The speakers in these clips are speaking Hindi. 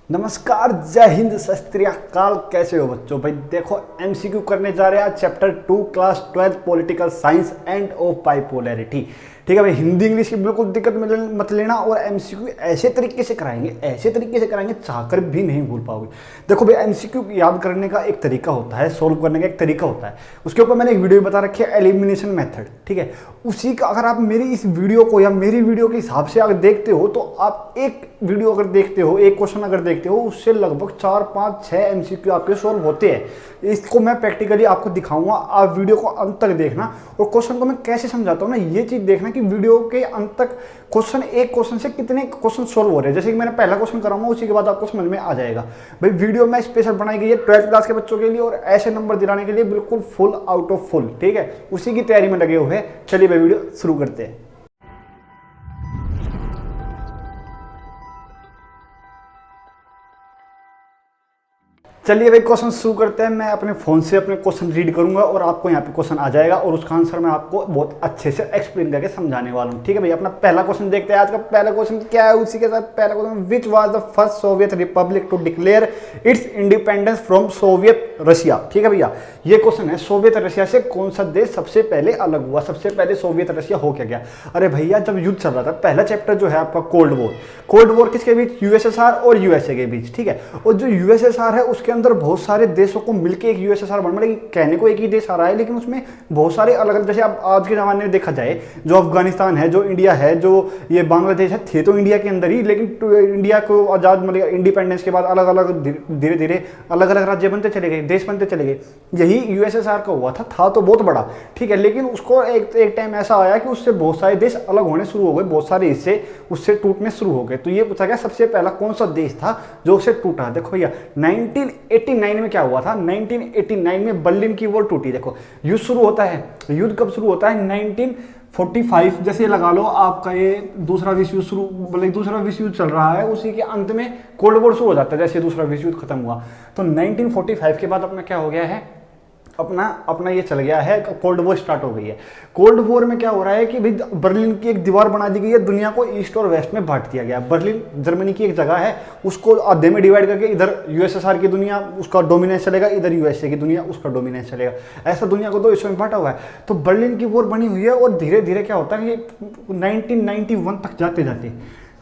नमस्कार, जय हिंद, सत श्री अकाल। कैसे हो बच्चों? भाई देखो, एमसीक्यू करने जा रहे हैं आज chapter 2 class 12 political science end of bipolarity. ठीक है भाई, हिंदी इंग्लिश की बिल्कुल दिक्कत मत लेना। और एमसीक्यू ऐसे तरीके से कराएंगे चाहकर भी नहीं भूल पाओगे। देखो भाई, एमसीक्यू याद करने का एक तरीका होता है, सोल्व करने का एक तरीका होता है। उसके ऊपर मैंने एक वीडियो बता रखी है, एलिमिनेशन मेथड। ठीक है, उसी का अगर आप मेरी इस वीडियो को या मेरी वीडियो के हिसाब से अगर देखते हो तो आप एक वीडियो अगर देखते हो, एक क्वेश्चन अगर देखते हो, उससे लगभग 4, 5, 6 एमसीक्यू आपके सोल्व होते हैं। इसको मैं प्रैक्टिकली आपको दिखाऊंगा, आप वीडियो को अंत तक देखना। और क्वेश्चन को मैं कैसे समझाता हूँ ना, ये चीज देखना कि वीडियो के अंत तक क्वेश्चन, एक क्वेश्चन से कितने क्वेश्चन सोल्व हो रहे हैं। जैसे कि मैंने पहला क्वेश्चन कराऊंगा, उसी के बाद आपको समझ में आ जाएगा। भाई वीडियो में स्पेशल बनाई गई है 12th क्लास के बच्चों के लिए, और ऐसे नंबर दिलाने के लिए बिल्कुल फुल आउट ऑफ फुल। ठीक है, उसी की तैयारी में लगे हुए हैं। चलिए भाई वीडियो शुरू करते हैं। चलिए भाई क्वेश्चन शुरू करते हैं। मैं अपने फोन से अपने क्वेश्चन रीड करूंगा और आपको यहाँ पे क्वेश्चन आ जाएगा, और उसका आंसर मैं आपको बहुत अच्छे से एक्सप्लेन करके समझाने वाला हूँ। ठीक है भाई, अपना पहला क्वेश्चन देखते हैं। आज का पहला क्वेश्चन क्या है, उसी के साथ पहला question, which was the first Soviet republic to declare its independence from Soviet Russia. ठीक है भैया, ये क्वेश्चन है, सोवियत रशिया से कौन सा देश सबसे पहले अलग हुआ, सबसे पहले सोवियत रशिया हो क्या गया। अरे भैया, जब युद्ध चल रहा था, पहला चैप्टर जो है आपका कोल्ड वॉर। कोल्ड वॉर किसके बीच? यूएसएसआर और यूएसए के बीच। ठीक है, और जो यूएसएसआर है उसके अंदर बहुत सारे देशों को मिलकर एक यूएसएसआर बन, मतलब कहने को एक ही देश आ रहा है, लेकिन उसमें बहुत सारे अलग अलग, जैसे अब आज के जमाने में देखा जाए, जो अफगानिस्तान है, जो इंडिया है, जो ये बांग्लादेश है, थे तो इंडिया के अंदर ही, लेकिन इंडिया को आजाद मतलब इंडिपेंडेंस के बाद अलग अलग धीरे धीरे अलग अलग राज्य बनते चले गए, देश बनते चले गए। यही यूएसएसआर का हुआ था तो बहुत बड़ा। ठीक है, लेकिन उसको एक टाइम ऐसा आया कि उससे बहुत सारे देश अलग होने शुरू हो गए, बहुत सारे हिस्से उससे टूटने शुरू हो गए। तो ये पूछा गया सबसे पहला कौन सा देश था जो उससे टूटा। देखो भैया, 1989 में क्या हुआ था, 1989 में बर्लिन की वॉल टूटी। देखो, युद्ध शुरू होता है, युद्ध कब शुरू होता है? 1945, जैसे लगा लो आपका ये दूसरा विश्व युद्ध शुरू, मतलब दूसरा विश्व युद्ध चल रहा है, उसी के अंत में कोल्ड वॉर शुरू हो जाता है, जैसे दूसरा विश्व युद्ध खत्म हुआ। तो 1945 के बाद अपना क्या हो गया है, अपना ये चल गया है, कोल्ड वॉर स्टार्ट हो गई है। कोल्ड वॉर में क्या हो रहा है कि भाई बर्लिन की एक दीवार बना दी गई है, दुनिया को ईस्ट और वेस्ट में बांट दिया गया। बर्लिन जर्मनी की एक जगह है, उसको आधे में डिवाइड करके इधर यूएसएसआर की दुनिया उसका डोमिनेंस चलेगा, इधर यूएसए की दुनिया उसका डोमिनेंस चलेगा। ऐसा दुनिया को दो हिस्सों में बांटा हुआ है। तो बर्लिन की वॉर बनी हुई है, और धीरे धीरे क्या होता है कि 1991 तक जाते जाते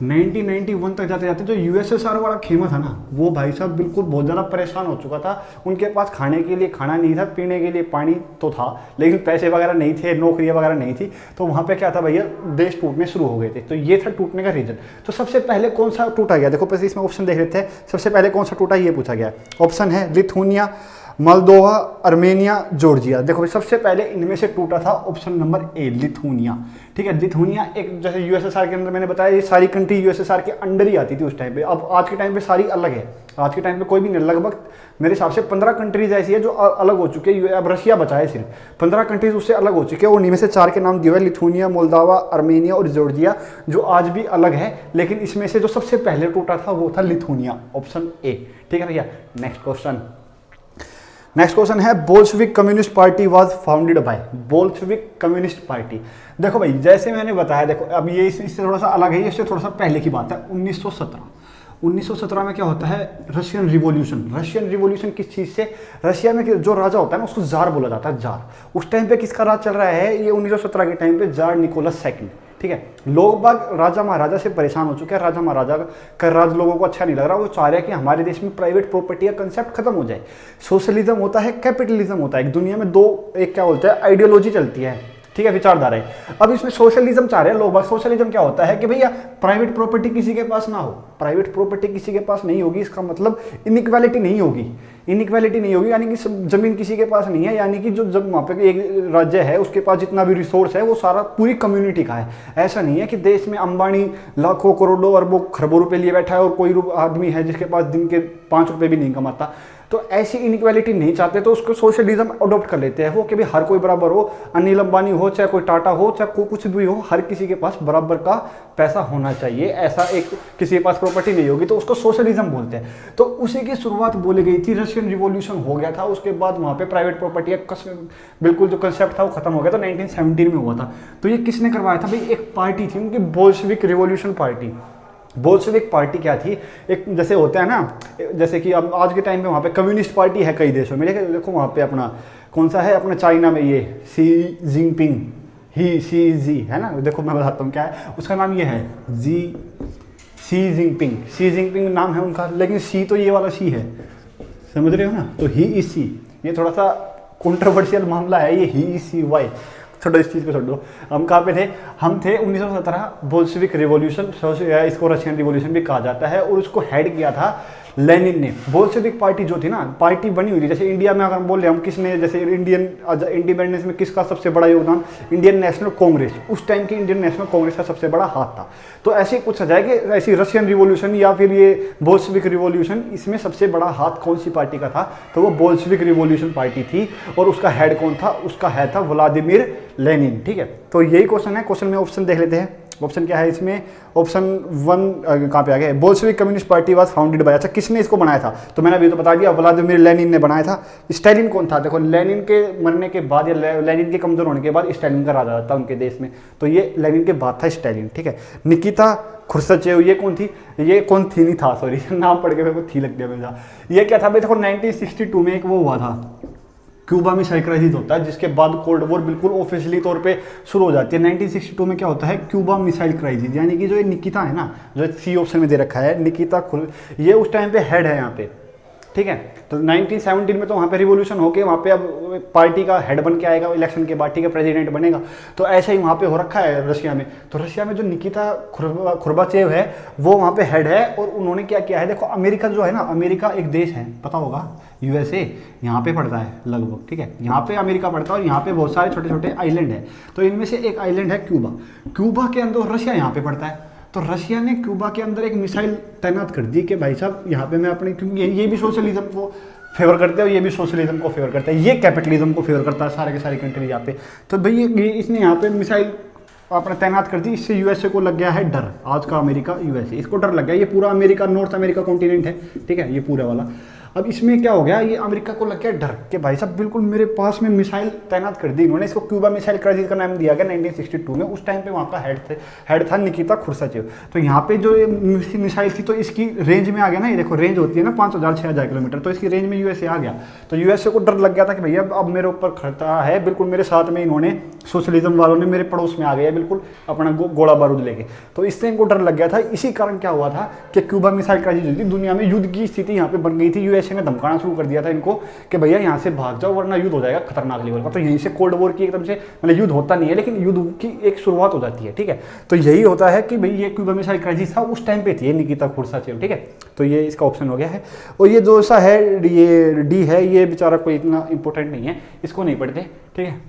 1991 तक जाते जाते जो यूएसएसआर वाला खेमा था ना, वो भाई साहब बिल्कुल बहुत ज़्यादा परेशान हो चुका था। उनके पास खाने के लिए खाना नहीं था, पीने के लिए पानी तो था, लेकिन पैसे वगैरह नहीं थे, नौकरियां वगैरह नहीं थी। तो वहाँ पे क्या था भैया, देश टूटने शुरू हो गए थे। तो ये था टूटने का रीजन। तो सबसे पहले कौन सा टूटा गया, देखो पहले इसमें ऑप्शन देख लेते हैं। सबसे पहले कौन सा टूटा ये पूछा गया। ऑप्शन है लिथुनिया, मोल्दोवा, अर्मेनिया, जॉर्जिया। देखो भाई, सबसे पहले इनमें से टूटा था ऑप्शन नंबर ए, लिथुनिया। ठीक है, लिथुनिया एक, जैसे यूएसएसआर के अंदर मैंने बताया, ये सारी कंट्री यूएसएसआर के अंडर ही आती थी उस टाइम पे। अब आज के टाइम पे सारी अलग है, आज के टाइम पे कोई भी नहीं, लगभग मेरे हिसाब से 15 कंट्रीज ऐसी है जो अलग हो चुके हैं। अब रशिया बचा है सिर्फ, 15 कंट्रीज उससे अलग हो चुके हैं। उन्हीं में से 4 के नाम दिए हुए, लिथुनिया, मोल्दोवा, अर्मेनिया और जॉर्जिया, जो आज भी अलग है। लेकिन इसमें से जो सबसे पहले टूटा था वो था लिथुनिया, ऑप्शन ए। ठीक है भैया, नेक्स्ट क्वेश्चन है, Bolshevik communist party was founded by. Bolshevik communist party, देखो भाई जैसे मैंने बताया, देखो अब ये इससे थोड़ा सा अलग है, इससे थोड़ा सा पहले की बात है। 1917 में क्या होता है, रशियन रिवॉल्यूशन किस चीज़ से? रशिया में जो राजा होता है ना, उसको जार बोला जाता है, जार। उस टाइम पे किसका राज चल रहा है? ये 1917 के टाइम पे जार निकोलस सेकंड। ठीक है, लोग बाग राजा महाराजा से परेशान हो चुके हैं, राजा महाराजा का राज लोगों को अच्छा नहीं लग रहा। वो चाह रहे हैं कि हमारे देश में प्राइवेट प्रॉपर्टी का कंसेप्ट खत्म हो जाए। सोशलिज्म होता है, कैपिटलिज्म होता है, एक दुनिया में दो, एक क्या बोलते हैं, आइडियोलॉजी चलती है। ठीक है, विचारधारा है। अब इसमें सोशलिज्म चाह रहे हैं लोग। सोशलिज्म क्या होता है कि भैया प्राइवेट प्रॉपर्टी किसी के पास ना हो, प्राइवेट प्रॉपर्टी किसी के पास नहीं होगी, इसका मतलब इनइक्वालिटी नहीं होगी, यानी कि जमीन किसी के पास नहीं है, यानी कि जो जब वहाँ पे एक राज्य है उसके पास जितना भी रिसोर्स है वो सारा पूरी कम्युनिटी का है। ऐसा नहीं है कि देश में अंबानी लाखों करोड़ों अरबों खरबों रुपए लिए बैठा है और कोई आदमी है जिसके पास दिन के 5 रुपए भी नहीं कमाता। तो ऐसी इनइक्वालिटी नहीं चाहते, तो उसको सोशलिज्म अडॉप्ट कर लेते हैं वो, कि भाई हर कोई बराबर हो, अनिल अंबानी हो, चाहे कोई टाटा हो, चाहे कोई कुछ भी हो, हर किसी के पास बराबर का पैसा होना चाहिए। ऐसा एक किसी के पास प्रॉपर्टी नहीं होगी, तो उसको सोशलिज्म बोलते हैं। तो उसी की शुरुआत बोली गई थी, रशियन रिवॉल्यूशन हो गया था, उसके बाद वहाँ पे प्राइवेट प्रॉपर्टी बिल्कुल जो कंसेप्ट था वो खत्म हो गया था, 1917 में हुआ था। तो ये किसने करवाया था भाई? एक पार्टी थी उनकी, Bolshevik revolution party. Bolshevik party क्या थी, एक जैसे होता है ना, जैसे कि अब आज के टाइम में वहाँ पे कम्युनिस्ट पार्टी है कई देशों में, लेकिन देखो वहाँ पे अपना कौन सा है, अपना चाइना में ये सी जिनपिंग, ही सी जी है ना, देखो मैं बताता हूँ क्या है उसका नाम, ये है सी जिनपिंग नाम है उनका, लेकिन सी तो ये वाला सी है, समझ रहे हो ना, तो ही इज सी, ये थोड़ा सा कंट्रोवर्शियल मामला है ये, ही इज सी वाई, छोड़ो इस चीज़ को छोड़ो। हम कहाँ पे थे, हम थे 1917 बोल्शेविक रिवॉल्यूशन, इसको रशियन रिवॉल्यूशन भी कहा जाता है, और उसको हेड किया था लेनिन ने। बोल्शेविक पार्टी जो थी ना, पार्टी बनी हुई थी, जैसे इंडिया में अगर हम बोल रहे हम किसने, जैसे इंडियन इंडिपेंडेंस में किसका सबसे बड़ा योगदान, इंडियन नेशनल कांग्रेस, उस टाइम की इंडियन नेशनल कांग्रेस का सबसे बड़ा हाथ था। तो ऐसे कुछ आ जाए कि ऐसी रशियन रिवॉल्यूशन या फिर ये बोल्शेविक रिवॉल्यूशन, इसमें सबसे बड़ा हाथ कौन सी पार्टी का था, तो वो बोल्शेविक रिवॉल्यूशन पार्टी थी, और उसका हेड कौन था, उसका हेड था व्लादिमीर लेनिन। ठीक है, तो यही क्वेश्चन है। क्वेश्चन में ऑप्शन देख लेते हैं, ऑप्शन क्या है इसमें, ऑप्शन 1 कहाँ पे आ गया, Bolshevik communist party was founded by, अच्छा किसने इसको बनाया था, तो मैंने अभी तो बता दिया, व्लादिमीर लेनिन ने बनाया था। स्टालिन कौन था, देखो लेनिन के मरने के बाद या लेनिन के कमजोर होने के बाद स्टालिन का राजा था उनके देश में, तो ये लेनिन के बाद था स्टालिन। ठीक है, निकिता खुर्सचेव, ये कौन थी, ये कौन थी नहीं था, सॉरी नाम पढ़ के मेरे को थी लग गया मेरा, ये क्या था भाई, देखो 1962 में एक वो हुआ था, क्यूबा मिसाइल क्राइसिस होता है, जिसके बाद कोल्ड वॉर बिल्कुल ऑफिशियली तौर पे शुरू हो जाती है। 1962 में क्या होता है, क्यूबा मिसाइल क्राइसिस, यानी कि जो ये निकिता है ना, जो सी ऑप्शन में दे रखा है, निकिता ये उस टाइम पे हेड है यहाँ पे। ठीक है, तो 1917 में तो वहाँ पे रिवोल्यूशन होके वहाँ पे अब पार्टी का हेड बन के आएगा इलेक्शन के बाद, ठीक है, प्रेसिडेंट बनेगा, तो ऐसे ही वहाँ पे हो रखा है रशिया में। तो रशिया में जो निकिता खुर्बाचेव है वो वहाँ पे हेड है, और उन्होंने क्या किया है, देखो अमेरिका जो है ना, अमेरिका एक देश है, पता होगा, यूएसए यहाँ पे पड़ता है लगभग। ठीक है, यहाँ पे अमेरिका पड़ता है, और यहाँ पे बहुत सारे छोटे छोटे आइलैंड है, तो इनमें से एक आइलैंड है क्यूबा, क्यूबा के अंदर रशिया यहाँ पे पड़ता है। तो रशिया ने क्यूबा के अंदर एक मिसाइल तैनात कर दी कि भाई साहब यहाँ पे मैं अपने, क्योंकि ये भी सोशलिज्म को फेवर करते हैं और ये भी सोशलिज्म को फेवर करता है, ये कैपिटलिज्म को फेवर करता है, सारे के सारी कंट्री यहाँ पे। तो भाई ये इसने यहाँ पे मिसाइल आपने तैनात कर दी, इससे यूएसए को लग गया है डर, आज का अमेरिका यूएसए, इसको डर लग गया, ये पूरा अमेरिका, नॉर्थ अमेरिका कॉन्टिनेंट है, ठीक है, ये पूरा वाला। अब इसमें क्या हो गया, ये अमेरिका को लग गया डर कि भाई साहब बिल्कुल मेरे पास में मिसाइल तैनात कर दी इन्होंने, इसको क्यूबा मिसाइल क्राइसिस का नाम दिया गया 1962 में। उस टाइम पे वहाँ का हेड था निकिता खुर्साचेव। तो यहाँ पे जो मिसाइल थी, तो इसकी रेंज में आ गया ना, ये देखो रेंज होती है ना 5000-6000 किलोमीटर, तो इसकी रेंज में यूएसए आ गया। तो यूएसए को डर लग गया था कि भैया अब मेरे ऊपर खतरा है, बिल्कुल मेरे साथ में इन्होंने, सोशलिज्म वालों ने मेरे पड़ोस में आ गया बिल्कुल अपना गोला बारूद लेके, तो इससे इनको डर लग गया था। इसी कारण क्या हुआ था कि क्यूबा मिसाइल क्राइसिस थी, दुनिया में युद्ध की स्थिति यहाँ पे बन गई थी, यूएसए ने धमकाना शुरू कर दिया था इनको कि भैया यहाँ से भाग जाओ वरना युद्ध हो जाएगा खतरनाक लेवल का। तो यहीं से कोल्ड वॉर की एकदम से, मतलब युद्ध होता नहीं है लेकिन युद्ध की एक शुरुआत हो जाती है। ठीक है, तो यही होता है कि भाई ये क्यूबा मिसाइल क्राइसिस था उस टाइम पे थी, ये निकिता खुर्साचेव। ठीक है, तो ये इसका ऑप्शन हो गया है। और ये जो सा है, ये डी है, ये बेचारा कोई इतना इंपॉर्टेंट नहीं है, इसको नहीं पढ़ते। ठीक है,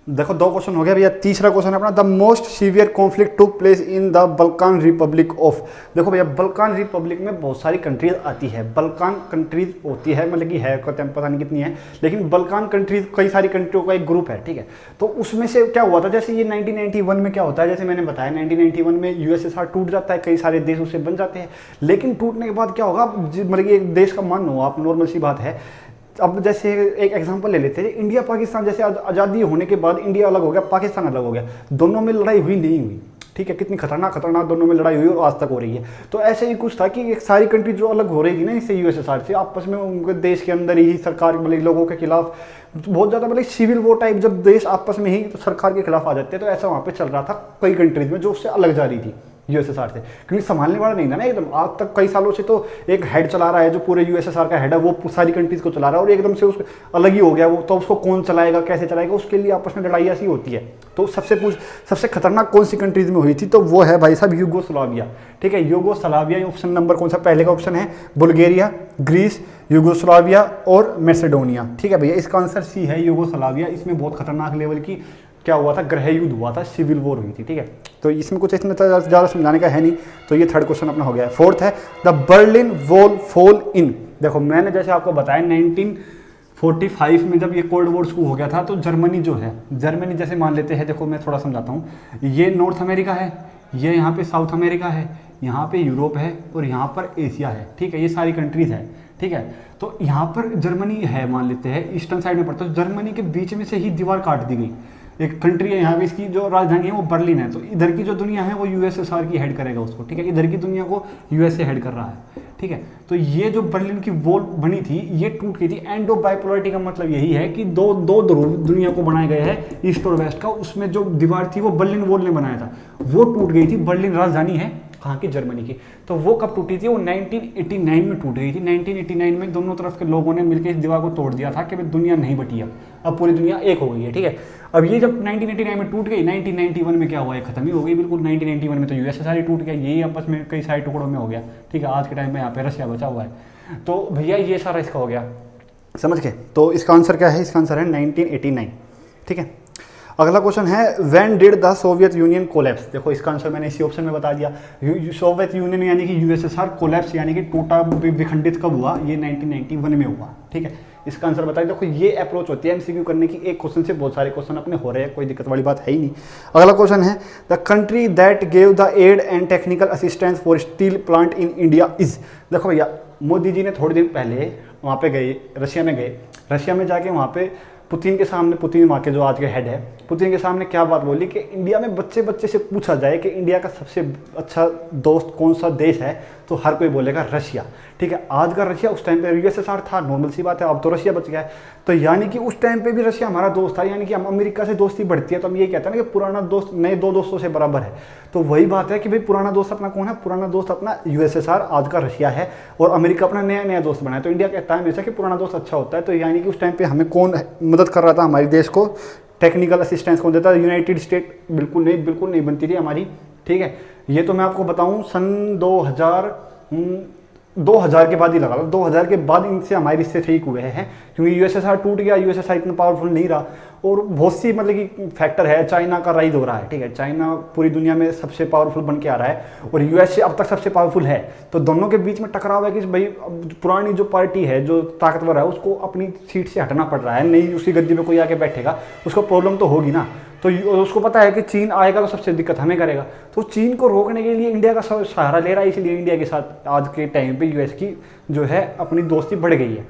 देखो 2 क्वेश्चन हो गया भैया। तीसरा क्वेश्चन अपना, the most severe conflict took place in the Balkan Republic of. देखो भैया बल्कान रिपब्लिक में बहुत सारी कंट्रीज आती है, बल्कान कंट्रीज होती है, मतलब कि है पता नहीं कितनी है, लेकिन बल्कान कंट्रीज कई सारी कंट्रियों का एक ग्रुप है। ठीक है, तो उसमें से क्या हुआ था, जैसे ये 1991 में क्या होता है, जैसे मैंने बताया 1991 में यूएसएसआर टूट जाता है, कई सारे देश उससे बन जाते हैं, लेकिन टूटने के बाद क्या होगा, मतलब कि एक देश का मान हो आप, नॉर्मल सी बात है। अब जैसे एक एग्जांपल ले लेते हैं, इंडिया पाकिस्तान, जैसे आज़ादी होने के बाद इंडिया अलग हो गया, पाकिस्तान अलग हो गया, दोनों में लड़ाई हुई नहीं हुई। ठीक है, कितनी खतरनाक दोनों में लड़ाई हुई और आज तक हो रही है। तो ऐसे ही कुछ था कि एक सारी कंट्री जो अलग हो रही थी ना इससे, यूएसएसआर से, आपस में उनके देश के अंदर ही सरकार, मतलब लोगों के खिलाफ बहुत ज़्यादा, मतलब सिविल वॉर टाइप, जब देश आपस में ही तो सरकार के खिलाफ आ जाते हैं, तो ऐसा वहाँ पे चल रहा था कई कंट्रीज में जो उससे अलग जा रही थी यूएसएसआर से, क्योंकि संभालने वाला नहीं था ना एकदम। आज तक कई सालों से तो एक हेड चला रहा है, जो पूरे यूएसएसआर का हेड है, वो सारी कंट्रीज को चला रहा है, और एकदम से उसको अलग ही हो गया वो, तो उसको कौन चलाएगा, कैसे चलाएगा, उसके लिए आपस में लड़ाई ऐसी होती है। तो सबसे खतरनाक कौन सी कंट्रीज में हुई थी, तो वो है भाई साहब यूगोस्लाविया। ठीक है, यूगोस्लाविया, ऑप्शन नंबर कौन सा, पहले का ऑप्शन है बुल्गारिया, ग्रीस, यूगोस्लाविया और मैसेडोनिया। ठीक है भैया, इसका आंसर सी है यूगोस्लाविया। इसमें बहुत खतरनाक लेवल की क्या हुआ था, गृह युद्ध हुआ था, सिविल वॉर हुई थी। ठीक है, तो इसमें कुछ इतना ज़्यादा समझाने का है नहीं, तो ये थर्ड क्वेश्चन अपना हो गया है। फोर्थ है, the Berlin wall fall in. देखो मैंने जैसे आपको बताया 1945 में जब ये कोल्ड वॉर शुरू हो गया था, तो जर्मनी जो है, जर्मनी जैसे मान लेते हैं, देखो मैं थोड़ा समझाता हूँ, ये नॉर्थ अमेरिका है, ये यहाँ पे साउथ अमेरिका है, यहाँ पे यूरोप है और यहाँ पर एशिया है। ठीक है, ये सारी कंट्रीज है। ठीक है। तो यहाँ पर जर्मनी है, मान लेते हैं ईस्टर्न साइड में पड़ता है, तो जर्मनी के बीच में से ही दीवार काट दी गई। एक कंट्री है यहाँ पे, इसकी जो राजधानी है वो बर्लिन है, तो इधर की जो दुनिया है वो यूएसएसआर की हेड करेगा उसको, ठीक है। इधर की दुनिया को यूएसए हेड कर रहा है, ठीक है। तो ये जो बर्लिन की वॉल बनी थी ये टूट गई थी। एंड ऑफ बाइपोलरिटी का मतलब यही है कि दो दो ध्रुव दुनिया को बनाए गए हैं, ईस्ट और वेस्ट का। उसमें जो दीवार थी वो बर्लिन वॉल ने बनाया था, वो टूट गई थी। बर्लिन राजधानी है कहाँ की, जर्मनी की। तो वो कब टूटी थी, वो 1989 में टूट गई थी। 1989 में दोनों तरफ के लोगों ने मिलकर इस दीवार को तोड़ दिया था कि भाई दुनिया नहीं बटी, अब पूरी दुनिया एक हो गई है, ठीक है। अब ये जब 1989 में टूट गई, 1991 में क्या हुआ, ये खत्म ही हो गई बिल्कुल। 1991 में तो यूएसएसआर ही टूट गया, यही आपस में कई सारे टुकड़ों में हो गया, ठीक है। आज के टाइम में यहाँ पे रशिया बचा हुआ है। तो भैया ये सारा इसका हो गया, समझ के। तो इसका आंसर क्या है, इसका आंसर है 1989, ठीक है। अगला क्वेश्चन है when did the Soviet union collapse. देखो इसका आंसर मैंने इसी ऑप्शन में बता दिया। सोवियत यूनियन यानी कि यूएसएसआर कोलैप्स यानी कि टूटा विखंडित कब हुआ, ये 1991 में हुआ, ठीक है। इसका आंसर बताइए। देखो ये अप्रोच होती है एमसीक्यू करने की, एक क्वेश्चन से बहुत सारे क्वेश्चन अपने हो रहे हैं, कोई दिक्कत वाली बात है ही नहीं। अगला क्वेश्चन है the country that gave the aid and technical assistance for steel plant in India is. देखो भैया मोदी जी ने थोड़े दिन पहले वहाँ पे गए, रशिया में गए। रशिया में जाके वहाँ पे पुतिन के सामने, पुतिन वहाँ के जो आज के हेड है, पुतिन के सामने क्या बात बोली कि इंडिया में बच्चे बच्चे से पूछा जाए कि इंडिया का सबसे अच्छा दोस्त कौन सा देश है, तो हर कोई बोलेगा रशिया, ठीक है। आज का रशिया, उस टाइम पे यूएसएसआर था, नॉर्मल सी बात है, अब तो रशिया बच गया है। तो यानी कि उस टाइम पे भी रशिया हमारा दोस्त था, यानी कि हम अमेरिका से दोस्ती बढ़ती है तो हम ये कहते हैं ना कि पुराना दोस्त नए दो दोस्तों से बराबर है। तो वही बात है कि भाई पुराना दोस्त अपना कौन है, पुराना दोस्त अपना यूएसएसआर, आज का रशिया है, और अमेरिका अपना नया नया दोस्त बनाया। तो इंडिया कहता है हमेशा कि पुराना दोस्त अच्छा होता है। तो यानी कि उस टाइम पे हमें कौन मदद कर रहा था, हमारे देश को टेक्निकल असिस्टेंस कौन देता है, यूनाइटेड स्टेट बिल्कुल नहीं बनती थी हमारी, ठीक है। ये तो मैं आपको बताऊं सन 2000 के बाद ही लगा लो, 2000 के बाद इनसे हमारे रिश्ते ठीक हुए हैं, क्योंकि यूएसएसआर टूट गया, यूएसएसआर इतना पावरफुल नहीं रहा। और बहुत सी मतलब कि फैक्टर है, चाइना का राइज हो रहा है, ठीक है। चाइना पूरी दुनिया में सबसे पावरफुल बन के आ रहा है और यूएसए अब तक सबसे पावरफुल है। तो दोनों के बीच में टकराव है कि भाई पुरानी जो पार्टी है, जो ताकतवर है, उसको अपनी सीट से हटना पड़ रहा है, नहीं उसकी गद्दी में कोई आके बैठेगा, उसको प्रॉब्लम तो होगी ना। तो उसको पता है कि चीन आएगा तो सबसे दिक्कत हमें करेगा। तो चीन को रोकने के लिए इंडिया का सहारा ले रहा है, इसलिए इंडिया के साथ आज के टाइम पे यूएस की जो है अपनी दोस्ती बढ़ गई है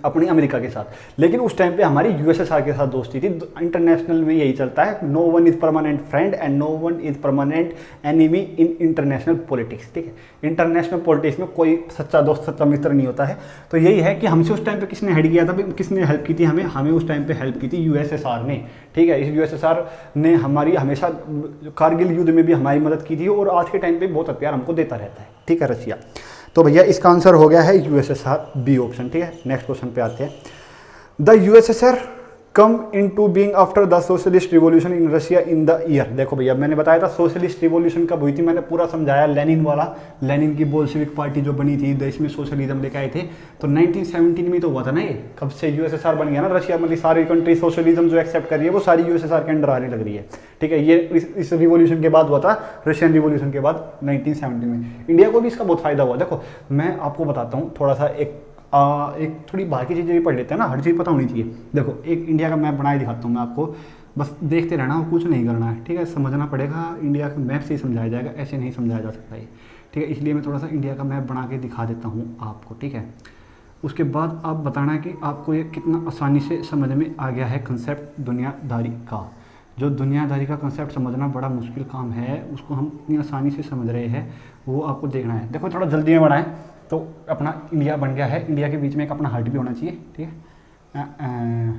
अपनी अमेरिका के साथ। लेकिन उस टाइम पे हमारी यूएसएसआर के साथ दोस्ती थी। इंटरनेशनल में यही चलता है, no one is permanent friend and no one is permanent enemy in international politics, ठीक है। इंटरनेशनल पॉलिटिक्स में कोई सच्चा दोस्त, सच्चा मित्र नहीं होता है। तो यही है कि हमसे उस टाइम पे किसने हेल्प किया था, किसने हेल्प की थी हमें उस टाइम पे हेल्प की थी यूएसएसआर ने, ठीक है। इस यूएसएसआर ने हमारी हमेशा कारगिल युद्ध में भी हमारी मदद की थी और आज के टाइम पे बहुत हथियार हमको देता रहता है, ठीक है, रशिया। तो भैया इसका आंसर हो गया है यूएसएसआर, बी ऑप्शन, ठीक है। नेक्स्ट क्वेश्चन पे आते हैं। The USSR come in to being after the socialist revolution in Russia in the year. देखो भैया मैंने बताया था सोशलिस्ट रिवॉल्यूशन कब हुई थी, मैंने पूरा समझाया, लेनिन वाला, लेनिन की बोल्शेविक पार्टी जो बनी थी, देश में सोशलिज्म लेके आए थे। तो 1917 में तो हुआ था ना ये, कब से यूएसएसआर बन गया ना रशिया, मतलब सारी कंट्री सोशलिज्म जो एक्सेप्ट कर रही है वो सारी यूएसएसआर के अंडर आने लग रही है, ठीक है। ये इस रिवॉल्यूशन के बाद हुआ था, रशियन रिवॉल्यूशन के बाद 1917 में। इंडिया को भी इसका बहुत फायदा हुआ। देखो मैं आपको बताता हूँ थोड़ा सा, एक थोड़ी बाकी चीज़ें भी पढ़ लेते हैं ना, हर चीज़ पता होनी चाहिए। देखो एक इंडिया का मैप बनाए दिखाता हूँ मैं आपको, बस देखते रहना और कुछ नहीं करना है, ठीक है। समझना पड़ेगा, इंडिया का मैप से ही समझाया जाएगा, ऐसे नहीं समझाया जा सकता ये, ठीक है। इसलिए मैं थोड़ा सा इंडिया का मैप बना के दिखा देता हूँ आपको, ठीक है। उसके बाद आप बताना है कि आपको ये कितना आसानी से समझ में आ गया है कंसेप्ट दुनियादारी का। जो दुनियादारी का कंसेप्ट समझना बड़ा मुश्किल काम है, उसको हम इतनी आसानी से समझ रहे हैं, वो आपको देखना है। देखो थोड़ा जल्दी में बढ़ाएं तो अपना इंडिया बन गया है, इंडिया के बीच में एक अपना हार्ट भी होना चाहिए, ठीक है।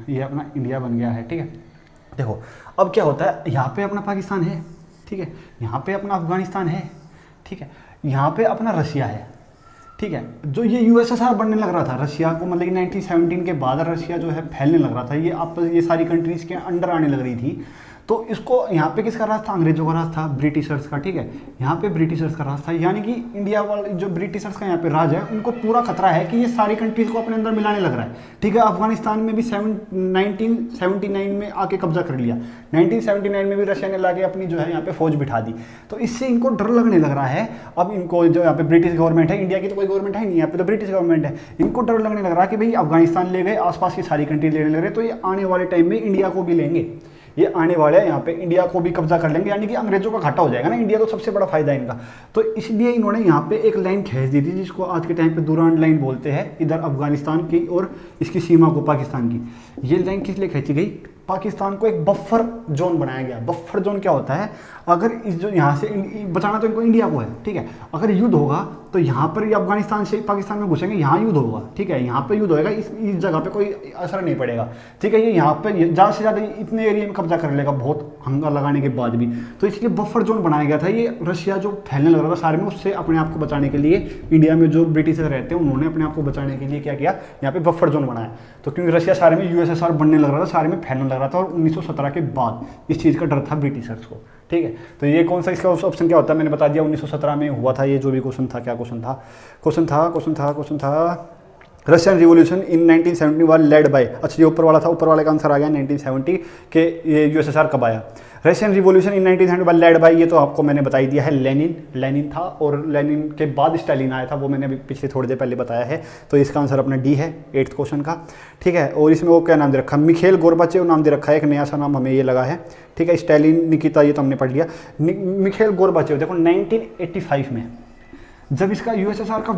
ये अपना इंडिया बन गया है, ठीक है। देखो अब क्या होता है, यहाँ पे अपना पाकिस्तान है, ठीक है, यहाँ पे अपना अफगानिस्तान है, ठीक है, यहाँ पे अपना रशिया है, ठीक है। जो ये यूएसएसआर बनने लग रहा था रशिया को, मतलब कि 1917 के बाद रशिया जो है फैलने लग रहा था, ये सारी कंट्रीज के अंडर आने लग रही थी। तो इसको यहाँ पे किसका राज था, अंग्रेजों का राज था, ब्रिटिशर्स का, ठीक है। यहाँ पे ब्रिटिशर्स का राज था, यानी कि इंडिया वाले जो ब्रिटिशर्स का यहाँ पे राज है, उनको पूरा खतरा है कि ये सारी कंट्रीज को अपने अंदर मिलाने लग रहा है, ठीक है। अफगानिस्तान में भी 1979 में आके कब्जा कर लिया, 1979 में भी रशिया ने लाके अपनी जो है यहाँ पे फौज बिठा दी। तो इससे इनको डर लगने लग रहा है। अब इनको जो यहाँ पे ब्रिटिश गवर्नमेंट है, इंडिया की तो कोई गवर्नमेंट है नहीं, यहाँ पे तो ब्रिटिश गवर्नमेंट है, इनको डर लगने लग रहा है कि भाई अफगानिस्तान ले गए, आसपास की सारी कंट्री लेने लग रहे, तो ये आने वाले टाइम में इंडिया को भी लेंगे, ये आने वाले हैं यहाँ पे इंडिया को भी कब्जा कर लेंगे, यानी कि अंग्रेजों का घाटा हो जाएगा ना, इंडिया को सबसे बड़ा फायदा है इनका। तो इसलिए इन्होंने यहाँ पे एक लाइन खींच दी थी जिसको आज के टाइम पे दुरान लाइन बोलते हैं, इधर अफगानिस्तान की और इसकी सीमा को पाकिस्तान की। ये लाइन किस लिए खींची गई? पाकिस्तान को एक बफर जोन बनाया गया। बफर जोन क्या होता है? अगर इस जो यहाँ से बचाना तो इनको इंडिया को है, ठीक है, अगर युद्ध होगा तो यहाँ पर ये अफगानिस्तान से पाकिस्तान में घुसेंगे, यहाँ युद्ध होगा, ठीक है, यहाँ पे युद्ध होएगा, इस जगह पे कोई असर नहीं पड़ेगा, ठीक है, ये यहाँ पे ज़्यादा से ज़्यादा इतने एरिया में कब्जा कर लेगा बहुत हंगा लगाने के बाद भी। तो इसलिए बफर जोन बनाया गया था। ये रशिया जो फैलने लग रहा था सारे में, उससे अपने आप को बचाने के लिए इंडिया में जो ब्रिटिशर रहते हैं उन्होंने अपने आप को बचाने के लिए क्या किया, यहाँ पे बफर जोन बनाया। तो क्योंकि रशिया सारे में यूएसएसआर बनने लग रहा था, सारे में फैलने लग रहा था, और 1917 के बाद इस चीज़ का डर था ब्रिटिशर्स को, ठीक है। तो ये कौन सा इसका ऑप्शन क्या होता है, मैंने बता दिया 1917 में हुआ था ये जो भी क्वेश्चन था। क्या क्वेश्चन था Russian revolution in 1970 was led by, अच्छा ये ऊपर वाला था, ऊपर वाले का आंसर आ गया 1970 के ये यूएसएसआर कब आया। Russian revolution in 1970 was led by, ये तो आपको मैंने बता ही दिया है, लेनिन था, और लेनिन के बाद स्टालिन आया था, वो मैंने अभी पिछले थोड़ी देर पहले बताया है। तो इसका आंसर अपना डी है 8th क्वेश्चन का, ठीक है। और इसमें वो क्या नाम दे रखा, मिखेल गोर्बाचेव नाम दे रखा है, एक नया सा नाम हमें ये लगा है, ठीक है। स्टालिन, निकिता ये तो हमने पढ़ लिया। मिखेल गोर्बाचेव देखो 1985 में जब इसका यूएसएसआर का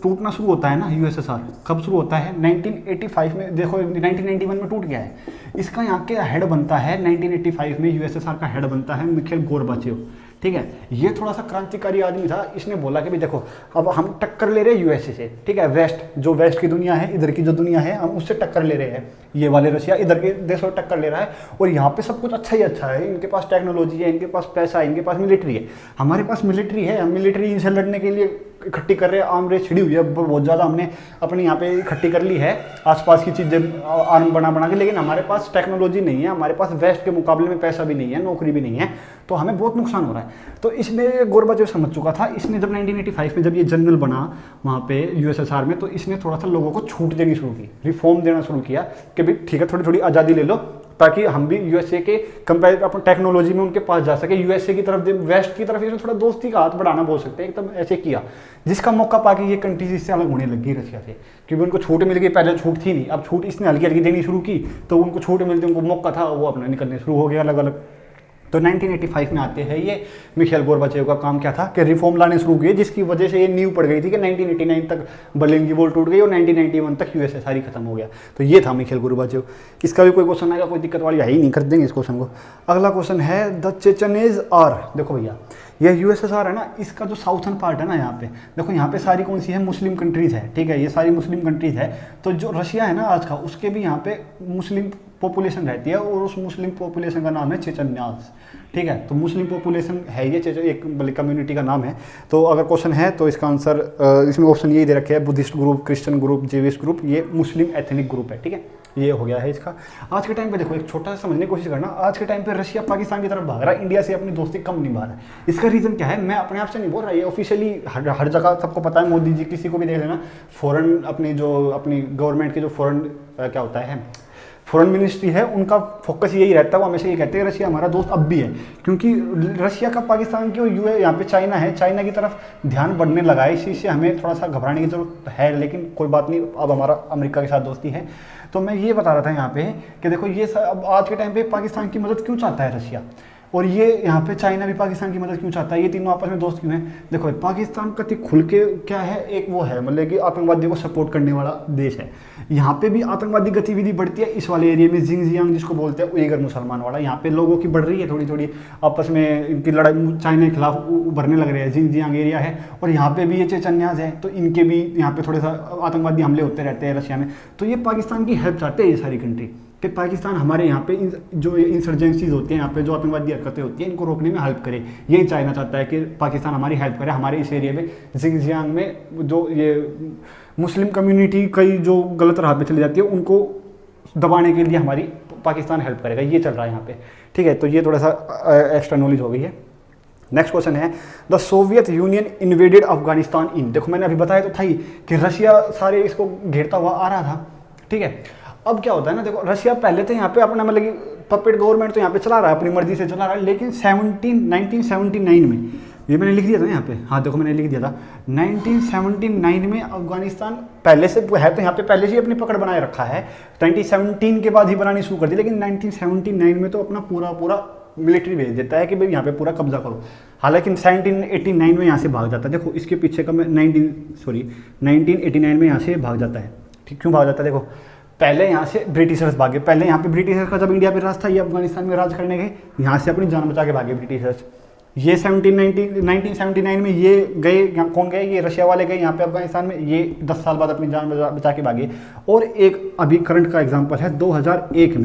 टूटना शुरू होता है ना, यूएसएसआर कब शुरू होता है 1985 में, देखो 1991 में टूट गया है। इसका यहाँ के हेड बनता है 1985 में यूएसएसआर का हेड बनता है मिखेल गोर्बाचेव, ठीक है। ये थोड़ा सा क्रांतिकारी आदमी था। इसने बोला कि भाई देखो अब हम टक्कर ले रहे हैं यूएसए से, ठीक है, जो वेस्ट की दुनिया है, इधर की जो दुनिया है हम उससे टक्कर ले रहे हैं, ये वाले रशिया इधर के देशों से टक्कर ले रहा है, और यहाँ पे सब कुछ अच्छा ही अच्छा है, इनके पास टेक्नोलॉजी है, इनके पास पैसा है, इनके पास मिलिट्री है, हमारे पास मिलिट्री है, हम मिलिट्री इनसे लड़ने के लिए इकट्ठी कर रहे हैं, आर्म रेस छिड़ी हुई है बहुत ज़्यादा, हमने अपने यहाँ पे इकट्ठी कर ली है आसपास की चीज़ें आर्म बना के, लेकिन हमारे पास टेक्नोलॉजी नहीं है, हमारे पास वेस्ट के मुकाबले में पैसा भी नहीं है, नौकरी भी नहीं है, तो हमें बहुत नुकसान हो रहा है। तो इसने गोर्बाचेव समझ चुका था। इसने जब 1985 में जब ये जनरल बना वहाँ पे यूएसएसआर में, तो इसने थोड़ा सा लोगों को छूट देनी शुरू की, रिफॉर्म देना शुरू किया कि भाई ठीक है, थोड़ी थोड़ी आज़ादी ले लो, ताकि हम भी यूएसए के कंपेयर अपन टेक्नोलॉजी में उनके पास जा सके, यूएसए की तरफ, वेस्ट की तरफ इसने थोड़ा दोस्ती का हाथ बढ़ाना बोल सकते हैं, एकदम ऐसे किया, जिसका मौका पाके ये कंट्रीज इससे अलग होने लगी रशिया से, क्योंकि उनको छूट मिल गई, पहले छूट थी नहीं, अब छूट इसने हल्की हल्की देनी शुरू की, तो उनको छूट मिलती, उनको मौका था, वो अपना निकलने शुरू हो गया अलग अलग। तो 1985 में आते हैं ये मिखेल गोर्बाचेव का काम क्या था कि रिफॉर्म लाने शुरू किए, जिसकी वजह से ये नींव पड़ गई थी कि 1989 तक बर्लिन की वॉल टूट गई और 1991 तक यूएसएसआर ही खत्म हो गया। तो ये था मिखेल गोर्बाचेव। इसका भी कोई क्वेश्चन आएगा, कोई दिक्कत वाली है ही नहीं, कर देंगे इस क्वेश्चन को। अगला क्वेश्चन है द चेचनीज आर, देखो भैया ये यूएसएसआर है ना, इसका जो साउथर्न पार्ट है ना, यहाँ पे देखो, यहाँ पे सारी कौन सी है, मुस्लिम कंट्रीज है, ठीक है, ये सारी मुस्लिम कंट्रीज है। तो जो रशिया है ना आज का, उसके भी यहाँ पे मुस्लिम पॉपुलेशन रहती है, और उस मुस्लिम पॉपुलेशन का नाम है चेचन्याज, ठीक है। तो मुस्लिम पॉपुलेशन है ये, एक कम्युनिटी का नाम है। तो अगर क्वेश्चन है तो इसका आंसर इसमें ऑप्शन यही दे रखे हैं, Buddhist group, Christian group, Jewish group, ये मुस्लिम एथनिक ग्रुप है, ठीक है, ये हो गया है इसका। आज के टाइम पे देखो एक छोटा सा समझने की कोशिश करना, आज के टाइम पे रशिया पाकिस्तान की तरफ भाग रहा है, इंडिया से अपनी दोस्ती कम निभा रहा है। इसका रीज़न क्या है, मैं अपने आप से नहीं बोल रहा, ये ऑफिशियली हर जगह सबको पता है, मोदी जी किसी को भी देख लेना, फॉरेन अपनी गवर्नमेंट के जो फॉरेन क्या होता है, फॉरेन मिनिस्ट्री है, उनका फोकस यही रहता है, वो हमेशा ये कहते हैं रशिया हमारा दोस्त अब भी है, क्योंकि रशिया का पाकिस्तान की यूए यहाँ पे चाइना है, चाइना की तरफ ध्यान बढ़ने लगा है, इसी से हमें थोड़ा सा घबराने की जरूरत है, लेकिन कोई बात नहीं, अब हमारा अमेरिका के साथ दोस्ती है। तो मैं ये बता रहा था यहाँ पे कि देखो ये अब आज के टाइम पे पाकिस्तान की मदद क्यों चाहता है रशिया, और ये यहाँ पे चाइना भी पाकिस्तान की मदद क्यों चाहता है, ये तीनों आपस में दोस्त क्यों हैं। देखो पाकिस्तान कति खुल के क्या है, एक वो है मतलब कि आतंकवादियों को सपोर्ट करने वाला देश है, यहाँ पे भी आतंकवादी गतिविधि बढ़ती है इस वाले एरिया में, जिंगजियांग जिसको बोलते हैं, उइगर मुसलमान वाला, यहाँ पे लोगों की बढ़ रही है थोड़ी थोड़ी आपस में, इनकी लड़ाई चाइना के खिलाफ उभरने लग रहे हैं, जिंगजियांग एरिया है, और यहाँ पे भी ये चेचन्याज है, तो इनके भी यहाँ पे थोड़े सा आतंकवादी हमले होते रहते हैं रशिया में। तो ये पाकिस्तान की हेल्प चाहते हैं ये सारी कंट्री, कि पाकिस्तान हमारे यहाँ पे जो इंसर्जेंसीज होती हैं, यहाँ पे जो आतंकवादी हरकतें होती हैं, इनको रोकने में हेल्प करे। यही चाइना चाहता है कि पाकिस्तान हमारी हेल्प करे, हमारे इस एरिया में जिंगजियांग में जो ये मुस्लिम कम्युनिटी कई जो गलत राह पे चली जाती है, उनको दबाने के लिए हमारी पाकिस्तान हेल्प करेगा, ये चल रहा है यहाँ पे, ठीक है। तो ये थोड़ा सा एक्स्ट्रा नॉलेज हो गई है। नेक्स्ट क्वेश्चन है the Soviet Union invaded Afghanistan in, देखो मैंने अभी बताया तो था ही कि रशिया सारे इसको घेरता हुआ आ रहा था, ठीक है। अब क्या होता है ना, देखो रशिया पहले तो यहाँ पे अपना मतलब कि पपेट गवर्नमेंट तो यहाँ पे चला रहा है, अपनी मर्जी से चला रहा है, लेकिन 1979 में ये मैंने लिख दिया था ना यहाँ पे, हाँ देखो मैंने लिख दिया था 1979 में अफगानिस्तान पहले से है, तो यहाँ पे पहले से ही अपनी पकड़ बनाए रखा है, 1917 के बाद ही बनानी शुरू कर दी, लेकिन 1979 में तो अपना पूरा मिलिट्री भेज देता है कि भाई यहाँ पे पूरा कब्जा करो। हालांकि 1789 में यहाँ से भाग जाता है, देखो इसके पीछे का मैं 1989 में यहाँ से भाग जाता है। ठीक, क्यों भाग जाता है? देखो पहले यहाँ से ब्रिटिशर्स भागे, पहले यहाँ पे ब्रिटिशर्स का जब इंडिया पे राज था, ये अफगानिस्तान में राज करने गए, यहाँ से अपनी जान बचा के भागे ब्रिटिशर्स। ये 1979 में ये गए, कौन गए? ये रशिया वाले गए यहाँ पे अफगानिस्तान में, ये 10 साल बाद अपनी जान बचा के भागे। और एक अभी करंट का एग्जांपल है 2001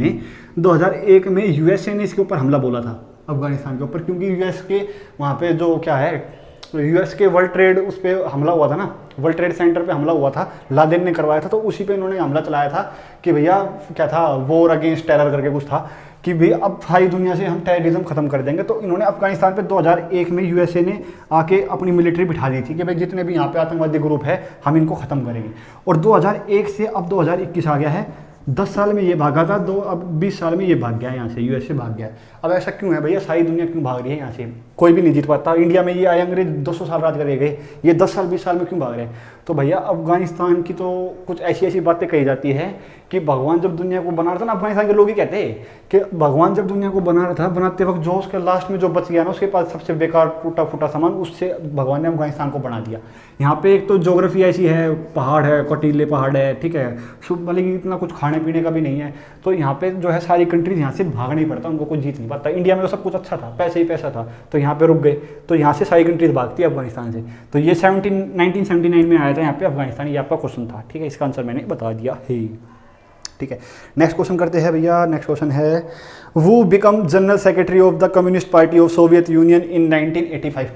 में यूएसए ने इसके ऊपर हमला बोला था अफगानिस्तान के ऊपर, क्योंकि यूएस के वहाँ पे जो क्या है, यूएस के वर्ल्ड ट्रेड उस पर हमला हुआ था ना, वर्ल्ड ट्रेड सेंटर पे हमला हुआ था, लादेन ने करवाया था, तो उसी पे इन्होंने हमला चलाया था कि भैया क्या था, वॉर अगेंस्ट टेरर करके कुछ था, कि भाई अब सारी दुनिया से हम टेररिज्म खत्म कर देंगे। तो इन्होंने अफगानिस्तान पे 2001 में यूएसए ने आके अपनी मिलिट्री बिठा दी थी कि भाई जितने भी यहाँ पे आतंकवादी ग्रुप है हम इनको खत्म करेंगे। और 2001 से अब 2021 आ गया है, 10 साल में ये भागा था, अब 20 साल में ये भाग गया है यहाँ से, यूएसए भाग गया है। अब ऐसा क्यों है भैया, सारी दुनिया क्यों भाग रही है यहाँ से? कोई भी नहीं जीत पाता। इंडिया में ये आए अंग्रेज 200 साल राज करके गए, ये 10 साल 20 साल में क्यों भाग रहे हैं? तो भैया अफगानिस्तान की तो कुछ ऐसी बातें कही जाती है कि भगवान जब दुनिया को बना रहा था ना, अफगानिस्तान के लोग ही कहते हैं कि भगवान जब दुनिया को बना रहा था, बनाते वक्त जो उसके लास्ट में जो बच गया ना, उसके पास सबसे बेकार टूटा फूटा सामान, उससे भगवान ने अफगानिस्तान को बना दिया। यहाँ पे एक तो ज्योग्राफी ऐसी है, पहाड़ है, कटीले पहाड़ है, ठीक है, मतलब इतना कुछ खाने पीने का भी नहीं है, तो यहाँ पे जो है सारी कंट्रीज यहाँ से भागना ही पड़ता, उनको कोई जीत नहीं पाता। इंडिया में तो सब कुछ अच्छा था, पैसे ही पैसा था, तो यहाँ पे रुक गए, तो यहाँ से सारी कंट्रीज भागती है अफगानिस्तान से। तो ये 1979 में आया था यहाँ पे अफगानिस्तान, ये आपका क्वेश्चन था, ठीक है, इसका आंसर मैंने बता दिया है, ठीक है। नेक्स्ट क्वेश्चन करते हैं भैया, नेक्स्ट क्वेश्चन है वो become general secretary of the Communist Party of Soviet Union in 1985।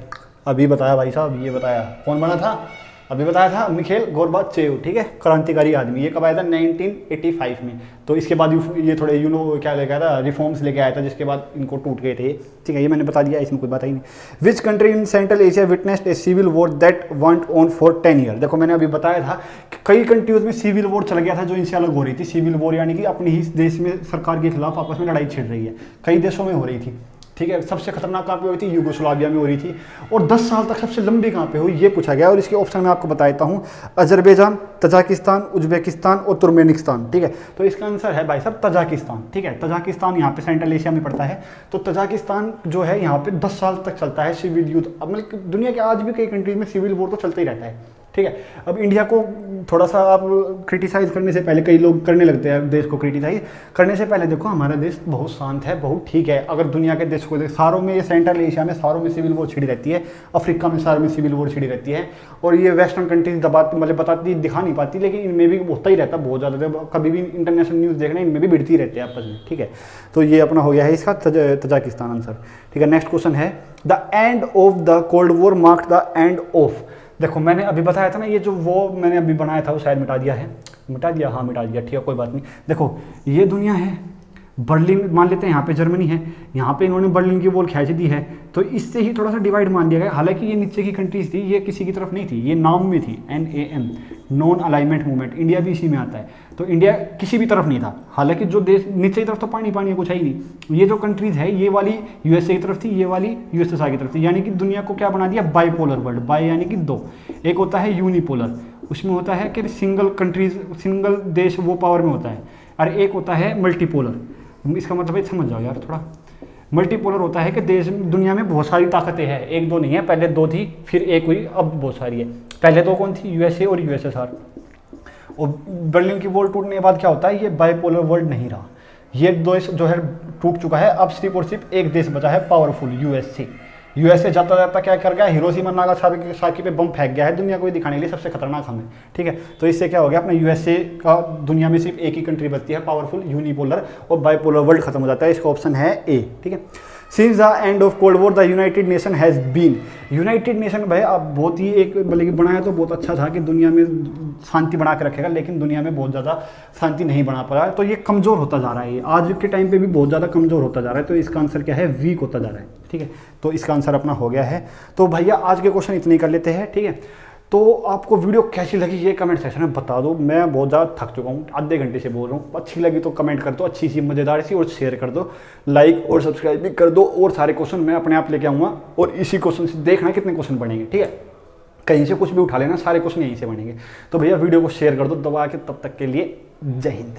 अभी बताया भाई साहब, ये बताया, कौन बना था? अभी बताया था मिखेल गोर्बाचेव, ठीक है, क्रांतिकारी आदमी। ये कब आया था? 1985 में। तो इसके बाद ये थोड़े क्या लेके आया था, रिफॉर्म्स लेके आया था, जिसके बाद इनको टूट गए थे, ठीक है, ये मैंने बता दिया, इसमें कोई बात ही नहीं। Which country in central Asia witnessed a civil war that went on for 10 year. देखो मैंने अभी बताया था कि कई कंट्रीज में सिविल वॉर चल गया था जो इनसे अलग हो रही थी। सिविल वॉर यानी कि अपने ही देश में सरकार के खिलाफ आपस में लड़ाई छिड़ रही है, कई देशों में हो रही थी, ठीक है। सबसे खतरनाक कहाँ पे हुई थी? यूगोस्लाविया में हो रही थी। और 10 साल तक सबसे लंबी कहाँ पे हुई, ये पूछा गया। और इसके ऑप्शन मैं आपको बता देता हूँ, अजरबैजान, तजाकिस्तान, उज्बेकिस्तान और तुर्कमेनिस्तान, ठीक है। तो इसका आंसर है भाई साहब तजाकिस्तान, ठीक है। तजाकिस्तान यहाँ पे सेंट्रल एशिया में पड़ता है। तो तजाकिस्तान जो है यहाँ पे 10 साल तक चलता है सिविल युद्ध। अब मतलब दुनिया के आज भी कई कंट्रीज में सिविल वॉर तो चलता ही रहता है, ठीक है। अब इंडिया को थोड़ा सा आप क्रिटिसाइज़ करने से पहले, कई लोग करने लगते हैं देश को क्रिटिसाइज करने से पहले, देखो हमारा देश बहुत शांत है, बहुत ठीक है। अगर दुनिया के देश को देख, सारों में, ये सेंट्रल एशिया में सारों में सिविल वॉर छिड़ी रहती है, अफ्रीका में सारों में सिविल वॉर छिड़ी रहती है। और ये वेस्टर्न कंट्रीज दबाती, मतलब बताती, दिखा नहीं पाती, लेकिन इनमें भी होता ही रहता बहुत ज़्यादा। कभी भी इंटरनेशनल न्यूज़ देखना, इनमें भी भिड़ती रहते हैं आपस में, ठीक है। तो ये अपना हो गया है इसका तजाकिस्तान आंसर, ठीक है। नेक्स्ट क्वेश्चन है the end of the cold war marked the end of. देखो मैंने अभी बताया था ना, ये जो वो मैंने अभी बनाया था वो शायद मिटा दिया है, मिटा दिया, हाँ मिटा दिया, ठीक है, कोई बात नहीं। देखो ये दुनिया है, बर्लिन मान लेते हैं, यहाँ पे जर्मनी है, यहाँ पे इन्होंने बर्लिन की वॉल खींच दी है, तो इससे ही थोड़ा सा डिवाइड मान दिया गया। हालांकि ये नीचे की कंट्रीज थी, ये किसी की तरफ नहीं थी, ये नाम में थी, NAM, non alignment movement. India भी इसी में आता है, तो इंडिया किसी भी तरफ नहीं था। हालांकि जो देश नीचे की तरफ तो पानी पानी है, कुछ है ही नहीं। ये जो कंट्रीज है, ये वाली यूएसए की तरफ थी, ये वाली यूएसएसआर की तरफ थी। यानी कि दुनिया को क्या बना दिया? Bipolar world. बाय यानी कि दो, एक होता है यूनिपोलर, उसमें होता है कि सिंगल कंट्रीज, सिंगल देश वो पावर में होता है, और एक होता है मल्टीपोलर। इसका मतलब समझ जाओ यार थोड़ा। मल्टीपोलर होता है कि देश, दुनिया में बहुत सारी ताकतें हैं, एक दो नहीं है, पहले दो थी, फिर एक हुई, अब बहुत सारी है। पहले दो कौन थी? यूएसए और यूएसएसआर। और बर्लिन की वॉल टूटने के बाद क्या होता है? ये बाइपोलर वर्ल्ड नहीं रहा, ये देश जो है टूट चुका है। अब सिर्फ और सिर्फ एक देश बचा है पावरफुल, यूएसए जाता जाता क्या कर गया? हिरोशिमा नागासाकी पे बम फेंक गया है, दुनिया को दिखाने के लिए सबसे खतरनाक हम है, ठीक है। तो इससे क्या हो गया? अपना यूएसए का दुनिया में सिर्फ एक ही कंट्री बचती है पावरफुल, यूनिपोलर, और बाइपोलर वर्ल्ड खत्म हो जाता है। इसका ऑप्शन है ए, ठीक है। Since the end of cold war the united nation has been, united nation भाई अब बहुत ही एक मतलब बनाया तो बहुत अच्छा था कि दुनिया में शांति बना के रखेगा, लेकिन दुनिया में बहुत ज़्यादा शांति नहीं बना पा रहा है, तो ये कमज़ोर होता जा रहा है। ये आज के टाइम पे भी बहुत ज़्यादा कमज़ोर होता जा रहा है, तो इसका आंसर क्या है? वीक होता जा रहा है, ठीक है। तो इसका आंसर अपना हो गया है। तो भैया आज के क्वेश्चन इतने ही कर लेते हैं, ठीक है। तो आपको वीडियो कैसी लगी ये कमेंट सेक्शन में बता दो। मैं बहुत ज़्यादा थक चुका हूँ, आधे घंटे से बोल रहा हूँ। अच्छी लगी तो कमेंट कर दो, अच्छी सी मज़ेदार सी, और शेयर कर दो, लाइक और सब्सक्राइब भी कर दो। और सारे क्वेश्चन मैं अपने आप लेके आऊँगा और इसी क्वेश्चन से देखना कितने क्वेश्चन बनेंगे, ठीक है। कहीं से कुछ भी उठा लेना, सारे क्वेश्चन यहीं से बनेंगे। तो भैया वीडियो को शेयर कर दो दबा के। तब तक के लिए जय हिंद।